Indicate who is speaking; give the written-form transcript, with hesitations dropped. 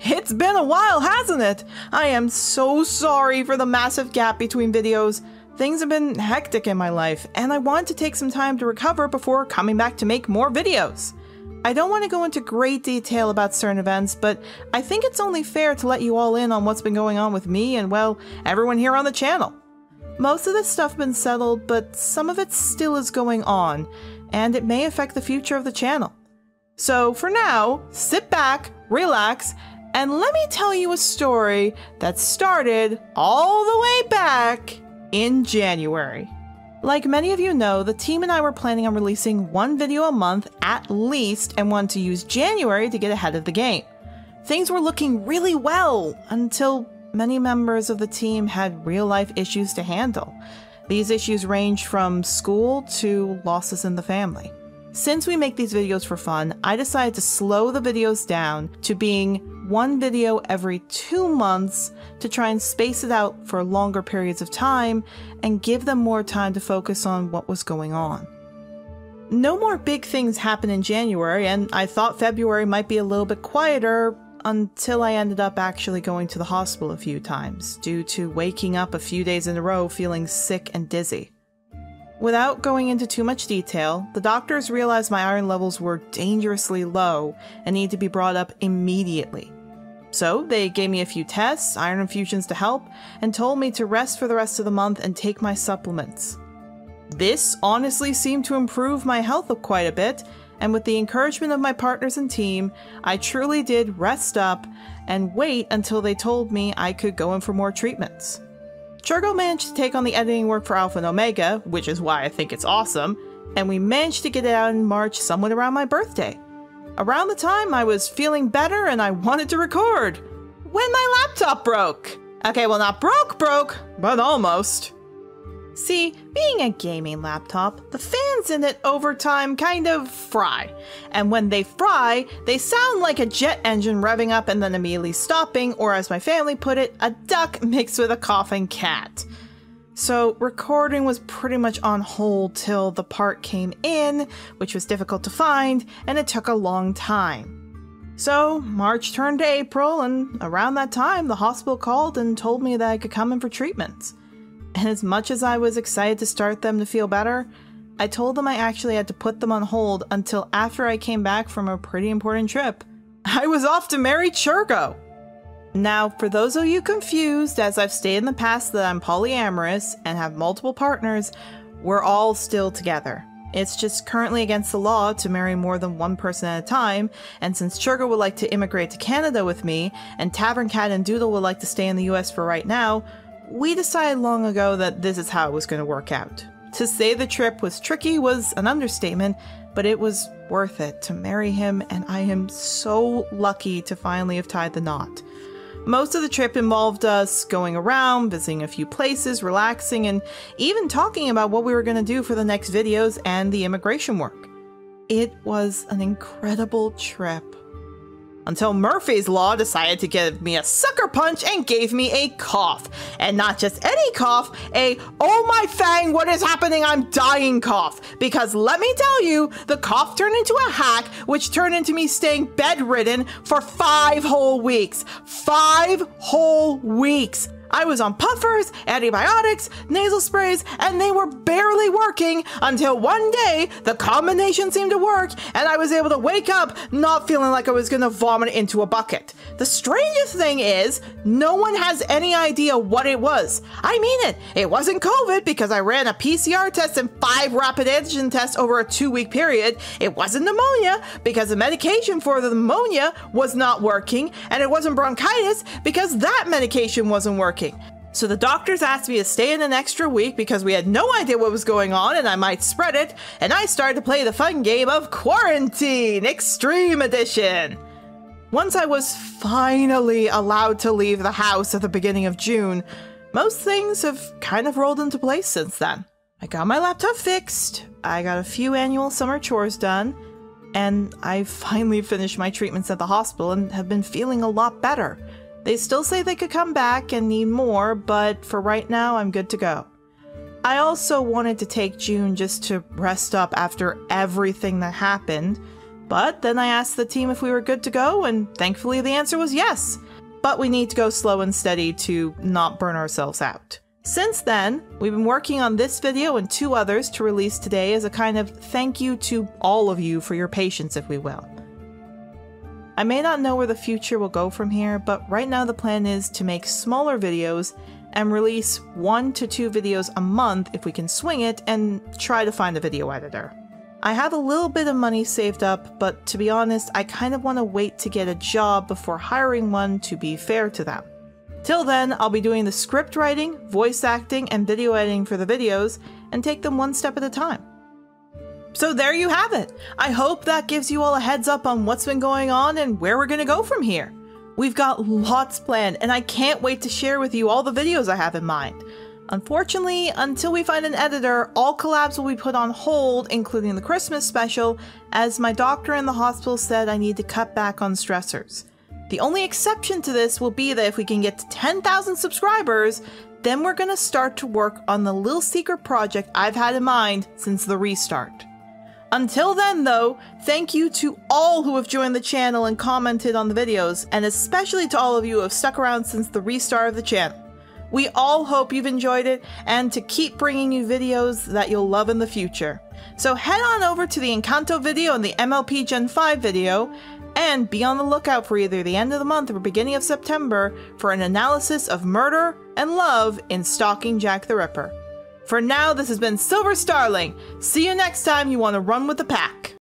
Speaker 1: It's been a while, hasn't it? I am so sorry for the massive gap between videos. Things have been hectic in my life, and I want to take some time to recover before coming back to make more videos. I don't want to go into great detail about certain events, but I think it's only fair to let you all in on what's been going on with me and, well, everyone here on the channel. Most of this stuff has been settled, but some of it still is going on, and it may affect the future of the channel. So for now, sit back, relax, and let me tell you a story that started all the way back in January. Like many of you know, the team and I were planning on releasing one video a month at least and wanted to use January to get ahead of the game. Things were looking really well until many members of the team had real-life issues to handle. These issues ranged from school to losses in the family. Since we make these videos for fun, I decided to slow the videos down to being one video every 2 months to try and space it out for longer periods of time and give them more time to focus on what was going on. No more big things happened in January, and I thought February might be a little bit quieter until I ended up actually going to the hospital a few times due to waking up a few days in a row feeling sick and dizzy. Without going into too much detail, the doctors realized my iron levels were dangerously low and needed to be brought up immediately. So they gave me a few tests, iron infusions to help, and told me to rest for the rest of the month and take my supplements. This honestly seemed to improve my health quite a bit, and with the encouragement of my partners and team, I truly did rest up and wait until they told me I could go in for more treatments. Churgo managed to take on the editing work for Alpha and Omega, which is why I think it's awesome, and we managed to get it out in March somewhat around my birthday. Around the time I was feeling better and I wanted to record, when my laptop broke. Okay, well not broke, but almost. See, being a gaming laptop, the fans in it over time kind of fry. And when they fry, they sound like a jet engine revving up and then immediately stopping, or as my family put it, a duck mixed with a coughing cat. So recording was pretty much on hold till the part came in, which was difficult to find, and it took a long time. So March turned to April, and around that time the hospital called and told me that I could come in for treatments. And as much as I was excited to start them to feel better, I told them I actually had to put them on hold until after I came back from a pretty important trip. I was off to marry Churgo! Now, for those of you confused, as I've stated in the past that I'm polyamorous and have multiple partners, we're all still together. It's just currently against the law to marry more than one person at a time, and since Churgo would like to immigrate to Canada with me, and Tavern Cat and Doodle would like to stay in the US for right now, we decided long ago that this is how it was going to work out. To say the trip was tricky was an understatement, but it was worth it to marry him, and I am so lucky to finally have tied the knot. Most of the trip involved us going around, visiting a few places, relaxing, and even talking about what we were going to do for the next videos and the immigration work. It was an incredible trip. Until Murphy's Law decided to give me a sucker punch and gave me a cough. And not just any cough, a "oh my fang, what is happening, I'm dying" cough. Because let me tell you, the cough turned into a hack, which turned into me staying bedridden for 5 whole weeks. 5 whole weeks! I was on puffers, antibiotics, nasal sprays, and they were barely working until one day the combination seemed to work and I was able to wake up not feeling like I was gonna vomit into a bucket. The strangest thing is, no one has any idea what it was. I mean it. It wasn't COVID because I ran a PCR test and 5 rapid antigen tests over a 2-week period. It wasn't pneumonia because the medication for the pneumonia was not working, and it wasn't bronchitis because that medication wasn't working. So the doctors asked me to stay in an extra week because we had no idea what was going on and I might spread it, and I started to play the fun game of Quarantine Extreme Edition. Once I was finally allowed to leave the house at the beginning of June, most things have kind of rolled into place since then. I got my laptop fixed, I got a few annual summer chores done, and I finally finished my treatments at the hospital and have been feeling a lot better. They still say they could come back and need more, but for right now, I'm good to go. I also wanted to take June just to rest up after everything that happened, But then I asked the team if we were good to go, and thankfully the answer was yes. But we need to go slow and steady to not burn ourselves out. Since then, we've been working on this video and 2 others to release today as a kind of thank you to all of you for your patience, if we will. I may not know where the future will go from here, but right now the plan is to make smaller videos and release 1 to 2 videos a month if we can swing it, and try to find a video editor. I have a little bit of money saved up, but to be honest, I kind of want to wait to get a job before hiring one to be fair to them. Till then, I'll be doing the script writing, voice acting, and video editing for the videos, and take them 1 step at a time. So there you have it! I hope that gives you all a heads up on what's been going on and where we're gonna go from here. We've got lots planned, and I can't wait to share with you all the videos I have in mind. Unfortunately, until we find an editor, all collabs will be put on hold, including the Christmas special, as my doctor in the hospital said I need to cut back on stressors. The only exception to this will be that if we can get to 10,000 subscribers, then we're gonna start to work on the little secret project I've had in mind since the restart. Until then though, thank you to all who have joined the channel and commented on the videos, and especially to all of you who have stuck around since the restart of the channel. We all hope you've enjoyed it, and to keep bringing you videos that you'll love in the future. So head on over to the Encanto video and the MLP Gen 5 video, and be on the lookout for either the end of the month or beginning of September for an analysis of murder and love in Stalking Jack the Ripper. For now, this has been Silver Starling. See you next time you want to run with the pack.